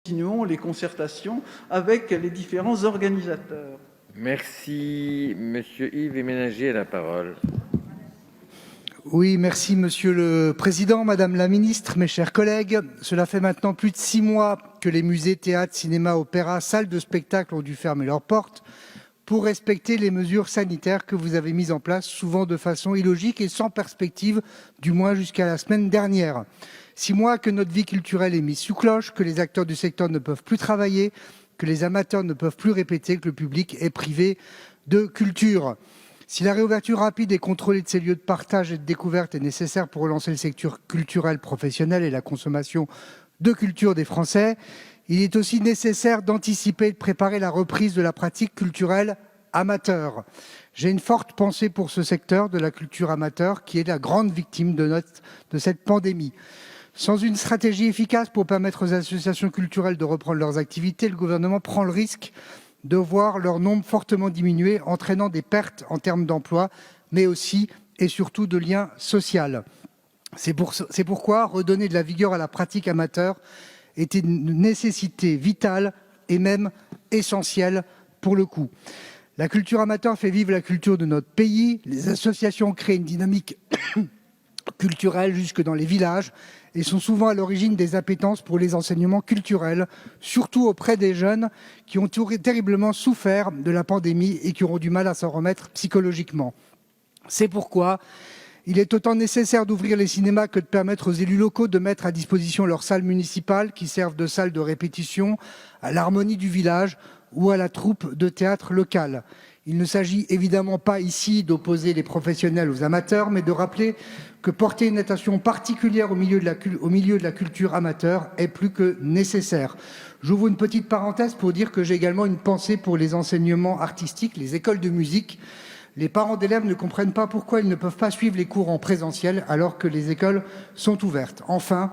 continuons les concertations avec les différents organisateurs. Merci. Monsieur Yves Ménager a la parole. Oui, merci Monsieur le Président, Madame la Ministre, mes chers collègues. Cela fait maintenant plus de 6 mois que les musées, théâtres, cinémas, opéras, salles de spectacle ont dû fermer leurs portes pour respecter les mesures sanitaires que vous avez mises en place, souvent de façon illogique et sans perspective, du moins jusqu'à la semaine dernière. 6 mois que notre vie culturelle est mise sous cloche, que les acteurs du secteur ne peuvent plus travailler, que les amateurs ne peuvent plus répéter, que le public est privé de culture. Si la réouverture rapide et contrôlée de ces lieux de partage et de découverte est nécessaire pour relancer le secteur culturel professionnel et la consommation de culture des Français, il est aussi nécessaire d'anticiper et de préparer la reprise de la pratique culturelle amateur. J'ai une forte pensée pour ce secteur de la culture amateur qui est la grande victime de cette pandémie. Sans une stratégie efficace pour permettre aux associations culturelles de reprendre leurs activités, le gouvernement prend le risque de voir leur nombre fortement diminuer, entraînant des pertes en termes d'emploi, mais aussi et surtout de liens sociaux. C'est pourquoi redonner de la vigueur à la pratique amateur est une nécessité vitale et même essentielle pour le coup. La culture amateur fait vivre la culture de notre pays. Les associations créent une dynamique culturelle jusque dans les villages et sont souvent à l'origine des appétences pour les enseignements culturels, surtout auprès des jeunes qui ont terriblement souffert de la pandémie et qui auront du mal à s'en remettre psychologiquement. C'est pourquoi il est autant nécessaire d'ouvrir les cinémas que de permettre aux élus locaux de mettre à disposition leurs salles municipales qui servent de salles de répétition à l'harmonie du village ou à la troupe de théâtre locale. Il ne s'agit évidemment pas ici d'opposer les professionnels aux amateurs, mais de rappeler que porter une attention particulière au milieu de la culture amateur est plus que nécessaire. J'ouvre une petite parenthèse pour dire que j'ai également une pensée pour les enseignements artistiques, les écoles de musique. Les parents d'élèves ne comprennent pas pourquoi ils ne peuvent pas suivre les cours en présentiel alors que les écoles sont ouvertes. Enfin,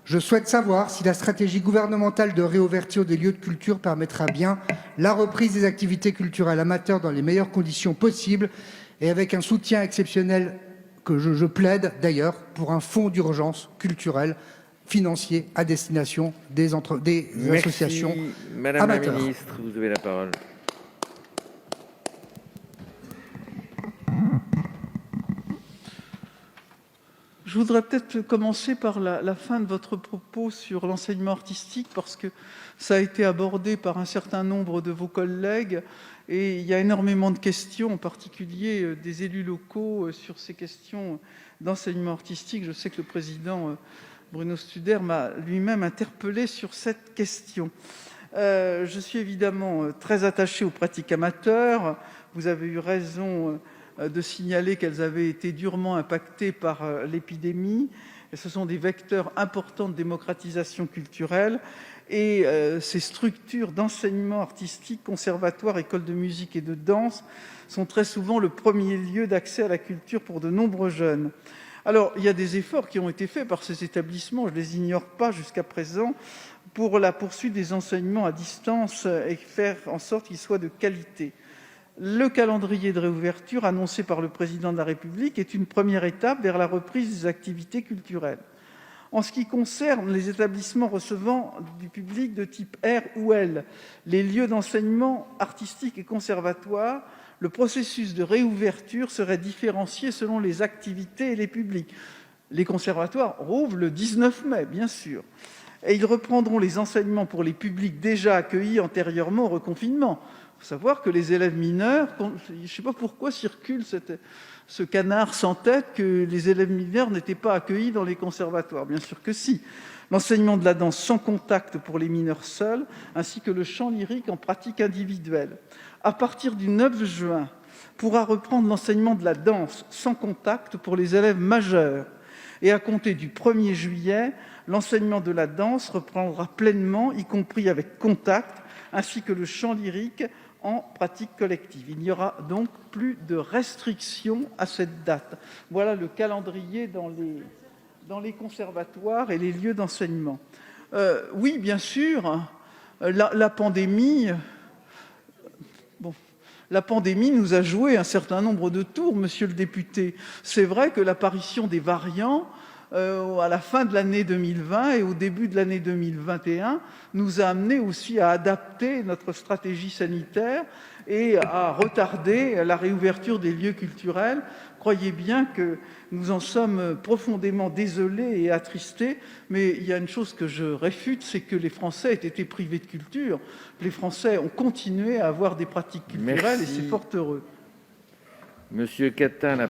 je souhaite savoir si la stratégie gouvernementale de réouverture des lieux de culture permettra bien la reprise des activités culturelles amateurs dans les meilleures conditions possibles et avec un soutien exceptionnel que je plaide d'ailleurs pour un fonds d'urgence culturelle financier à destination des associations Madame amateurs. la Ministre, vous avez la parole. Je voudrais peut-être commencer par la fin de votre propos sur l'enseignement artistique, parce que ça a été abordé par un certain nombre de vos collègues, et il y a énormément de questions, en particulier des élus locaux, sur ces questions d'enseignement artistique. Je sais que le président Bruno Studer m'a lui-même interpellé sur cette question. Je suis évidemment très attaché aux pratiques amateurs. Vous avez eu raison de signaler qu'elles avaient été durement impactées par l'épidémie. Et ce sont des vecteurs importants de démocratisation culturelle. Et ces structures d'enseignement artistique, conservatoires, écoles de musique et de danse, sont très souvent le premier lieu d'accès à la culture pour de nombreux jeunes. Alors, il y a des efforts qui ont été faits par ces établissements, je ne les ignore pas jusqu'à présent, pour la poursuite des enseignements à distance et faire en sorte qu'ils soient de qualité. Le calendrier de réouverture annoncé par le Président de la République est une première étape vers la reprise des activités culturelles. En ce qui concerne les établissements recevant du public de type R ou L, les lieux d'enseignement artistique et conservatoire, le processus de réouverture serait différencié selon les activités et les publics. Les conservatoires rouvrent le 19 mai, bien sûr, et ils reprendront les enseignements pour les publics déjà accueillis antérieurement au reconfinement. Il faut savoir que les élèves mineurs, je ne sais pas pourquoi circule ce canard sans tête que les élèves mineurs n'étaient pas accueillis dans les conservatoires. Bien sûr que si. L'enseignement de la danse sans contact pour les mineurs seuls, ainsi que le chant lyrique en pratique individuelle. À partir du 9 juin, pourra reprendre l'enseignement de la danse sans contact pour les élèves majeurs. Et à compter du 1er juillet, l'enseignement de la danse reprendra pleinement, y compris avec contact, ainsi que le chant lyrique en pratique collective. Il n'y aura donc plus de restrictions à cette date. Voilà le calendrier dans les conservatoires et les lieux d'enseignement. Oui, bien sûr, la pandémie nous a joué un certain nombre de tours, monsieur le député. C'est vrai que l'apparition des variants à la fin de l'année 2020 et au début de l'année 2021 nous a amené aussi à adapter notre stratégie sanitaire et à retarder la réouverture des lieux culturels. Croyez bien que nous en sommes profondément désolés et attristés, mais il y a une chose que je réfute, c'est que les Français aient été privés de culture. Les Français ont continué à avoir des pratiques culturelles. Merci. Et c'est fort heureux. Monsieur Catin,